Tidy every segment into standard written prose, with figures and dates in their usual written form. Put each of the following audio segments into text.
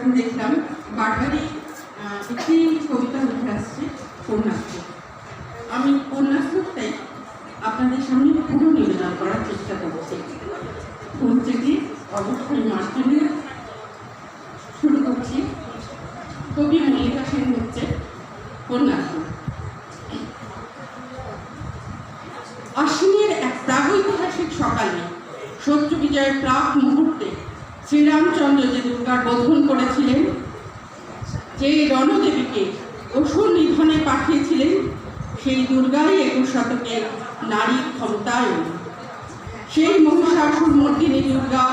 যখন দেখলাম বারবারই একটি কবিতা উঠে আসছে কন্যাশ্রী। আমি কন্যাশ্রীটাই আপনাদের সামনে পুরো নিবেদন করার চেষ্টা করছি। পঞ্চটি অবশ্যই মাঝখানে শুরু করছি। কবি মল্লিকা সেন হচ্ছে কন্যাশ্রী। আশ্বিনের এক প্রাগৈতিহাসিক সকালে শত্রু বিজয়ের প্রাক মুহূর্তে শ্রীরামচন্দ্র যে দুর্গার বোধন করেছিলেন, যে রণদেবীকে অসুর নিধনে পাঠিয়েছিলেন, সেই দুর্গাই 21 শতকের নারী ক্ষমতায়ন। সেই মহিষাসুরমর্দিনী দুর্গা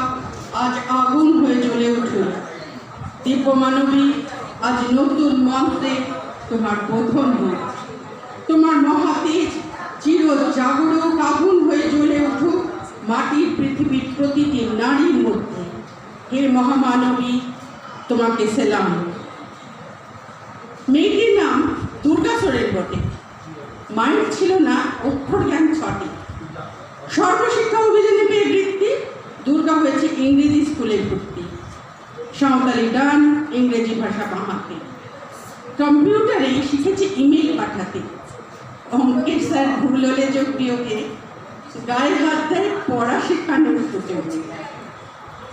আজ আগুন হয়ে জ্বলে উঠল। দিব্য মানবী, আজ নতুন মন্ত্রে তোমার বোধন হোক। তোমার মহাতেজ চির জাগরক আগুন হয়ে জ্বলে উঠুক মাটির পৃথিবীর প্রতিটি নারীর মধ্যে। হে মহামানবী, তোমাকে সেলাম। মেয়েটির নাম দুর্গা সোরেন বটে। মায়ের ছিল না অক্ষর জ্ঞান 6টি। সর্বশিক্ষা অভিযানে পেয়ে বৃত্তি, দুর্গা হয়েছে ইংরেজি স্কুলে ভর্তি। সাঁওতালি গান, ইংরেজি ভাষা বাঁহাতে। কম্পিউটারে শিখেছে ইমেল পাঠাতে। অঙ্কের স্যার ভুল হলে যোগ বিয়োগে গায়ে হাত দেয় পড়া শেখানোর সুযোগে।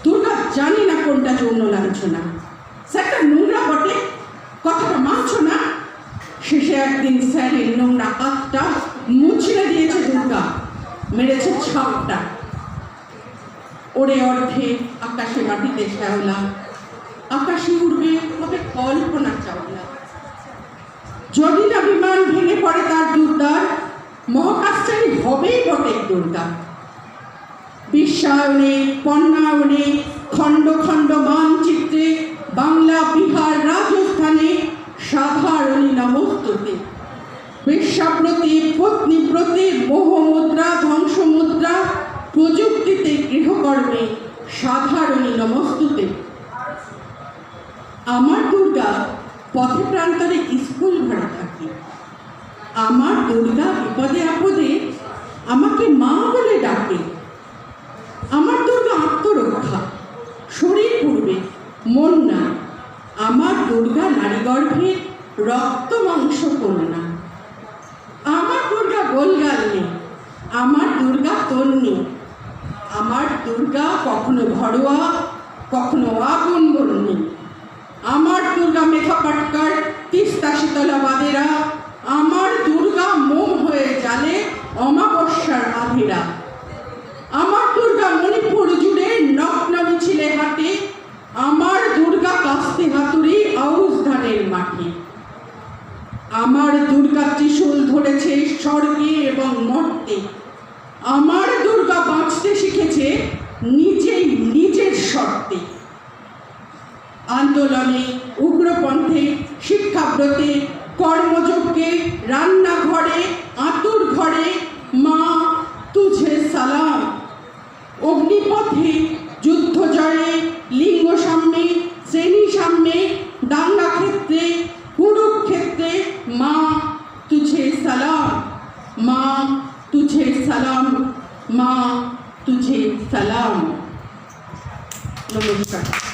দুর্গা জানি না কোনটা যৌন লাঞ্ছনা, স্যারটা নোংরা বটে, কথাটা মানছ না। শেষে একদিন স্যারের নোংরা হাতটা মুছড়ে দিয়েছে দুর্গা, মেরেছে ছাপটা। ওরে অর্ধে আকাশে মাটিতে শ্যাওলা, আকাশে উড়বে হবে কল্পনা চাওলা। যদি না বিমান ভেঙে পড়ে তার দুর্দার, মহাকাশচারী হবেই বটে দুর্গা। বিশ্বায়নে, পণ্যায়নে, খণ্ড খণ্ড মানচিত্রে, বাংলা, বিহার, রাজস্থানে সাধারণী নমস্তুতে। বেশ্যাব্রতে, পত্নীব্রতে, মোহমুদ্রা, ধ্বংসমুদ্রা, প্রযুক্তিতে, গৃহকর্মে সাধারণী নমস্তুতে। আমার দুর্গা পথে প্রান্তরে স্কুল ঘরে থাকে। আমার দুর্গা বিপদে আপদে আমাকে মা বলে ডাকে। আমার দুর্গা আত্মরক্ষা, শরীর পূর্বে মন না। আমার দুর্গা নারী গর্ভের রক্ত মাংস কন্যা। আমার দুর্গা গোলগাল নেই, আমার দুর্গা তন্নি। আমার দুর্গা কখনো ঘরোয়া, কখনো আগুন বন্যী। আমার দুর্গা মেঘা পাটকার, তিস্তা শীতলা বাদেরা। আমার দুর্গা মোম হয়ে জালে অমাবস্যার আধেরা। আমার দুর্গা মণিপুর জুড়ে নগ্ন মিছিলে হাঁটে। আমার দুর্গা কাস্তে হাতুড়ি আউশ ধানের মাঠে। আমার দুর্গা ত্রিশূল ধরেছে স্বর্গে এবং মর্তে। আমার দুর্গা বাঁচতে শিখেছে নিজেই নিজের শর্তে। আন্দোলনে, উগ্রপন্থে, শিক্ষাব্রতে, কর্মযজ্ঞে, রান্নাঘরে, আতুর ঘরে মা তুঝে সালাম। অগ্নিপথে, যুদ্ধ জয়ে, লিঙ্গ সাম্যে, শ্রেণী সাম্যে, দাঙ্গা ক্ষেত্রে, কুরুক্ষেত্রে মা তুঝে সালাম। মা তুঝে সালাম, মা তুঝে সালাম। নমস্কার।